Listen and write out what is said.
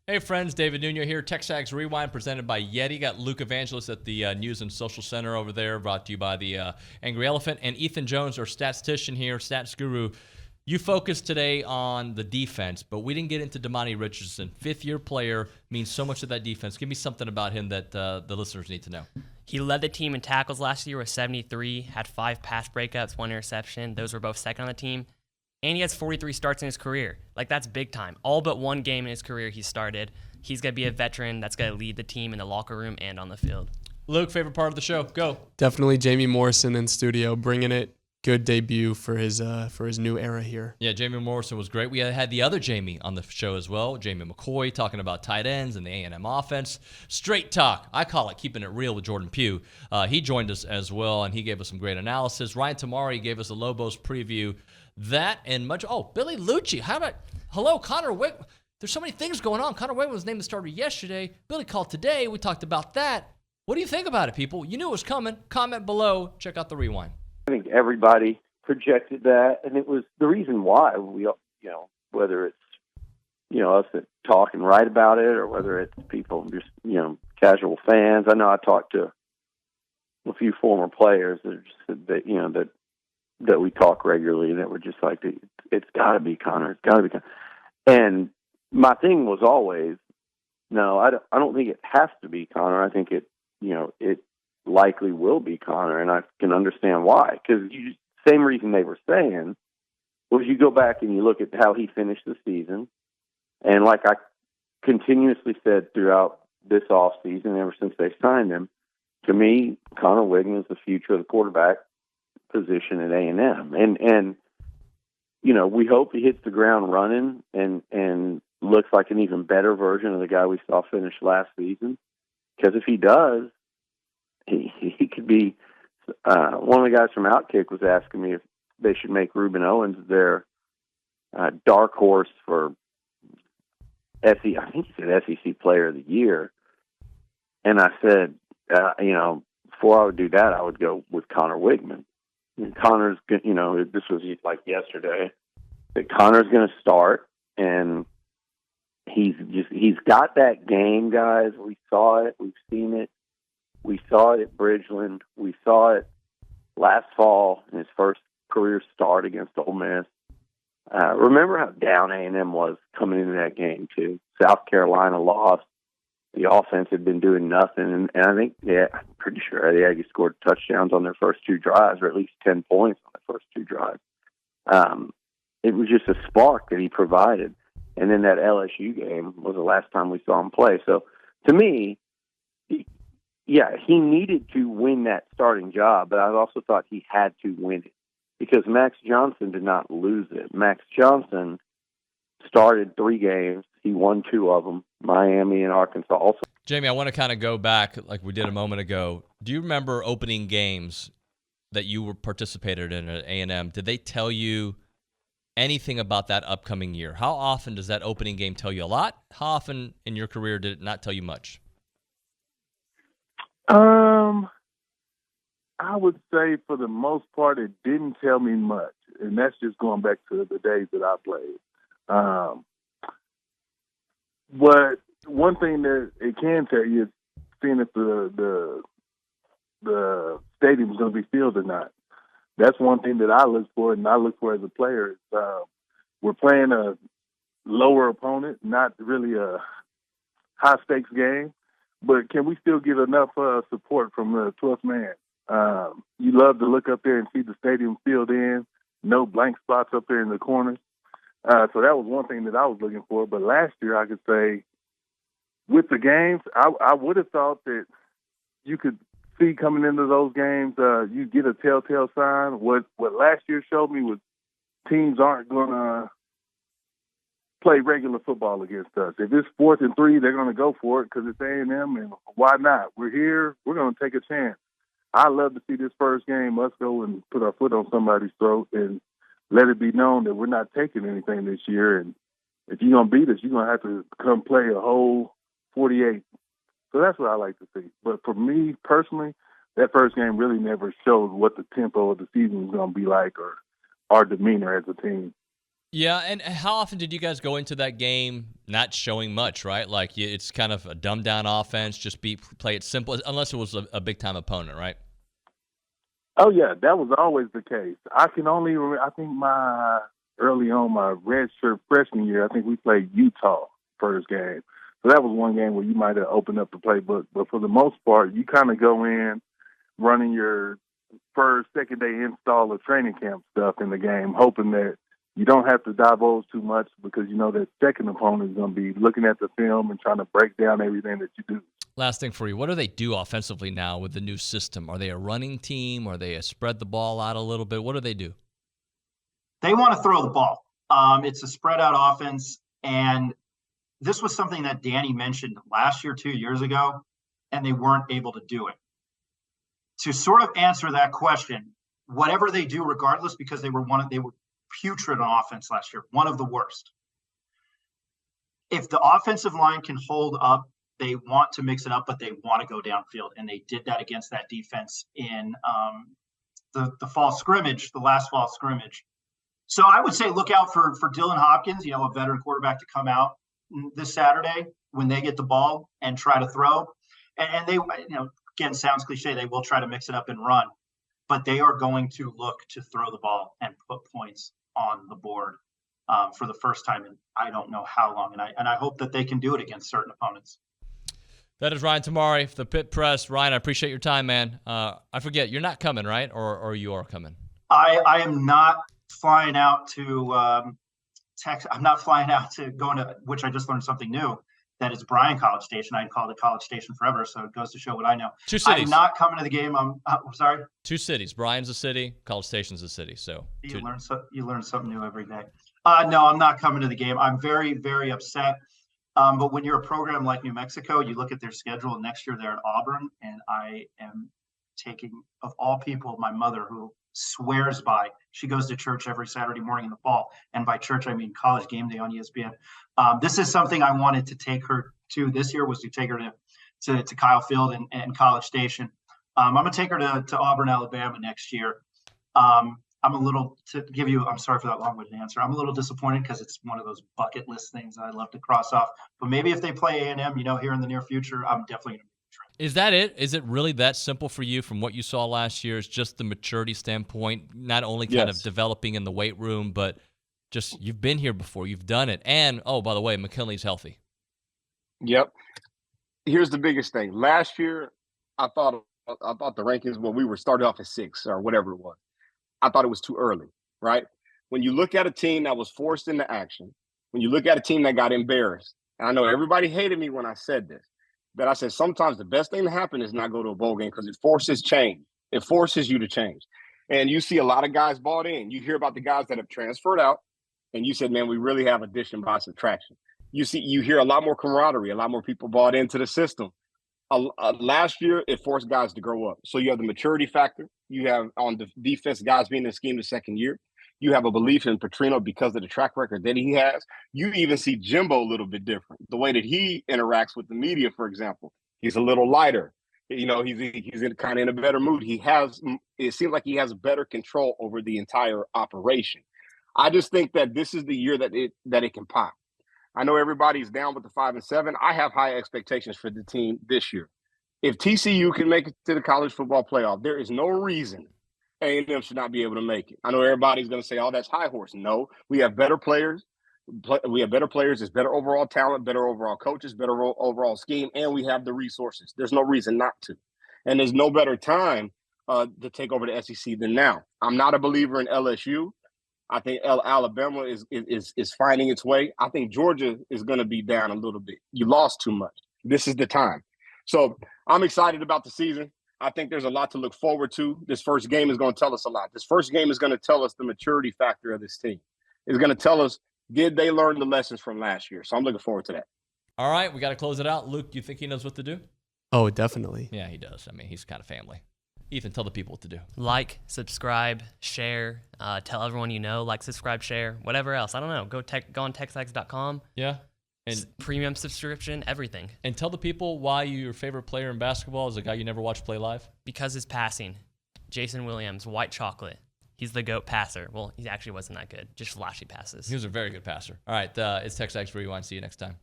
Hey friends, David Nuno here. TexAgs Rewind presented by Yeti. Got Luke Evangelist at the News and Social Center over there, brought to you by the Angry Elephant. And Ethan Jones, our statistician here, stats guru. You focused today on the defense, but we didn't get into Damani Richardson. Fifth-year player, means so much to that defense. Give me something about him that the listeners need to know. He led the team in tackles last year with 73, had 5 pass breakups, 1 interception. Those were both second on the team. And he has 43 starts in his career. Like, that's big time. All but one game in his career he started. He's going to be a veteran that's going to lead the team in the locker room and on the field. Luke, favorite part of the show? Go. Definitely Jamie Morrison in studio, bringing it. Good debut for his new era here. Yeah, Jamie Morrison was great. We had the other Jamie on the show as well, Jamie McCoy, talking about tight ends and the A&M offense. Straight talk. I call it keeping it real with Jordan Pugh. He joined us as well, and he gave us some great analysis. Ryan Tomari gave us a Lobos preview. That and much. Oh, Billy Liucci. Hello, Connor Weigman. There's so many things going on. Connor Weigman was named the starter yesterday. Billy called today. We talked about that. What do you think about it, people? You knew it was coming. Comment below. Check out the rewind. I think everybody projected that, and it was the reason why we, whether it's, us that talk and write about it, or whether it's people just, casual fans. I know I talked to a few former players that just said that, that we talk regularly, and that we're just like, it's got to be Connor. It's got to be Connor. And my thing was always, no, I don't think it has to be Connor. I think it likely will be Connor, and I can understand why. Because same reason they were saying was, you go back and you look at how he finished the season, and like I continuously said throughout this offseason, ever since they signed him, to me, Connor Weigman is the future of the quarterback position at A&M. And we hope he hits the ground running and looks like an even better version of the guy we saw finish last season. Because if he does, he could be one of the guys from Outkick was asking me if they should make Ruben Owens their dark horse for I think he said SEC Player of the Year. And I said, before I would do that, I would go with Connor Weigman. And Connor's, this was like yesterday, that Connor's going to start, and he's got that game, guys. We saw it. We've seen it. We saw it at Bridgeland. We saw it last fall in his first career start against Ole Miss. Remember how down A&M was coming into that game, too. South Carolina lost. The offense had been doing nothing. And I think, I'm pretty sure the Aggies scored touchdowns on their first 2 drives, or at least 10 points on their first 2 drives. It was just a spark that he provided. And then that LSU game was the last time we saw him play. So, to me, he needed to win that starting job, but I also thought he had to win it because Max Johnson did not lose it. Max Johnson started 3 games. He won 2 of them, Miami and Arkansas. Also, Jamie, I want to kind of go back like we did a moment ago. Do you remember opening games that you were participated in at A&M? Did they tell you anything about that upcoming year? How often does that opening game tell you a lot? How often in your career did it not tell you much? I would say for the most part, it didn't tell me much, and that's just going back to the days that I played. But one thing that it can tell you is seeing if the stadium is going to be filled or not. That's one thing that I look for, and I look for as a player. We're playing a lower opponent, not really a high-stakes game, but can we still get enough support from the 12th man? You love to look up there and see the stadium filled in, no blank spots up there in the corners. So that was one thing that I was looking for. But last year, I could say, with the games, I would have thought that you could see coming into those games, you get a telltale sign. What last year showed me was teams aren't going to play regular football against us. If it's 4th and 3, they're going to go for it because it's A&M, and why not? We're here. We're going to take a chance. I love to see this first game, us go and put our foot on somebody's throat and let it be known that we're not taking anything this year. And if you're going to beat us, you're going to have to come play a whole 48. So that's what I like to see. But for me personally, that first game really never showed what the tempo of the season was going to be like or our demeanor as a team. Yeah, and how often did you guys go into that game not showing much, right? Like it's kind of a dumbed down offense, just play it simple, unless it was a big time opponent, right? Oh yeah, that was always the case. I can only remember, I think early on my redshirt freshman year, I think we played Utah first game. So that was one game where you might have opened up the playbook. But for the most part, you kind of go in running your first, second day install of training camp stuff in the game, hoping that you don't have to divulge too much because you know that second opponent is going to be looking at the film and trying to break down everything that you do. Last thing for you, what do they do offensively now with the new system? Are they a running team? Are they spread the ball out a little bit? What do they do? They want to throw the ball. It's a spread out offense. And this was something that Danny mentioned last year, 2 years ago, and they weren't able to do it. To sort of answer that question, whatever they do, regardless, because they were putrid on offense last year, one of the worst. If the offensive line can hold up, they want to mix it up, but they want to go downfield. And they did that against that defense in the fall scrimmage, the last fall scrimmage. So I would say look out for Dylan Hopkins, a veteran quarterback, to come out this Saturday when they get the ball and try to throw. And they, again, sounds cliche, they will try to mix it up and run, but they are going to look to throw the ball and put points on the board for the first time in I don't know how long. And I hope that they can do it against certain opponents. That is Ryan Tomari for the Pit Press. Ryan, I appreciate your time, man. I forget, you're not coming, right? Or you are coming? I am not flying out to Texas. I'm not flying out to going to, which I just learned something new, that is Bryan College Station. I called it College Station forever, so it goes to show what I know. Two cities. I'm not coming to the game. I'm sorry? Two cities. Bryan's a city, College Station's a city. So you learn something new every day. No, I'm not coming to the game. I'm very, very upset. But when you're a program like New Mexico, you look at their schedule, and next year they're at Auburn, and I am taking, of all people, my mother, who swears by, she goes to church every Saturday morning in the fall, and by church I mean College Game Day on ESPN. This is something I wanted to take her to this year, was to take her to Kyle Field and College Station. I'm going to take her to Auburn, Alabama next year. I'm a little, I'm sorry for that long-winded answer. I'm a little disappointed because it's one of those bucket list things I love to cross off. But maybe if they play A&M, here in the near future, I'm definitely going to make the trip. Is that it? Is it really that simple for you from what you saw last year? It's just the maturity standpoint, not only kind of developing in the weight room, but just you've been here before, you've done it. And, oh, by the way, McKinley's healthy. Yep. Here's the biggest thing. Last year, I thought the rankings, when we were started off at 6 or whatever it was, I thought it was too early, right? When you look at a team that was forced into action, when you look at a team that got embarrassed, and I know everybody hated me when I said this, but I said sometimes the best thing to happen is not go to a bowl game because it forces change. It forces you to change. And you see a lot of guys bought in. You hear about the guys that have transferred out, and you said, man, we really have addition by subtraction. You hear a lot more camaraderie, a lot more people bought into the system. Last year, it forced guys to grow up. So you have the maturity factor. You have on the defense guys being in the scheme the second year. You have a belief in Petrino because of the track record that he has. You even see Jimbo a little bit different. The way that he interacts with the media, for example, he's a little lighter. He's kind of in a better mood. It seems like he has better control over the entire operation. I just think that this is the year that it can pop. I know everybody's down with the 5 and 7. I have high expectations for the team this year. If TCU can make it to the college football playoff, there is no reason A&M should not be able to make it. I know everybody's going to say, oh, that's high horse. No, we have better players. There's better overall talent, better overall coaches, better overall scheme, and we have the resources. There's no reason not to. And there's no better time to take over the SEC than now. I'm not a believer in LSU. I think Alabama is finding its way. I think Georgia is going to be down a little bit. You lost too much. This is the time. So I'm excited about the season. I think there's a lot to look forward to. This first game is going to tell us a lot. This first game is going to tell us the maturity factor of this team. It's going to tell us, did they learn the lessons from last year? So I'm looking forward to that. All right, we got to close it out. Luke, you think he knows what to do? Oh, definitely. Yeah, he does. I mean, he's kind of family. Ethan, tell the people what to do. Like, subscribe, share, tell everyone you know, subscribe, share, whatever else. I don't know. Go on TexAgs.com. Yeah. And premium subscription, everything. And tell the people why your favorite player in basketball is a guy you never watched play live. Because his passing. Jason Williams, white chocolate. He's the GOAT passer. Well, he actually wasn't that good, just flashy passes. He was a very good passer. All right, it's TexAgs Rewind. See you next time.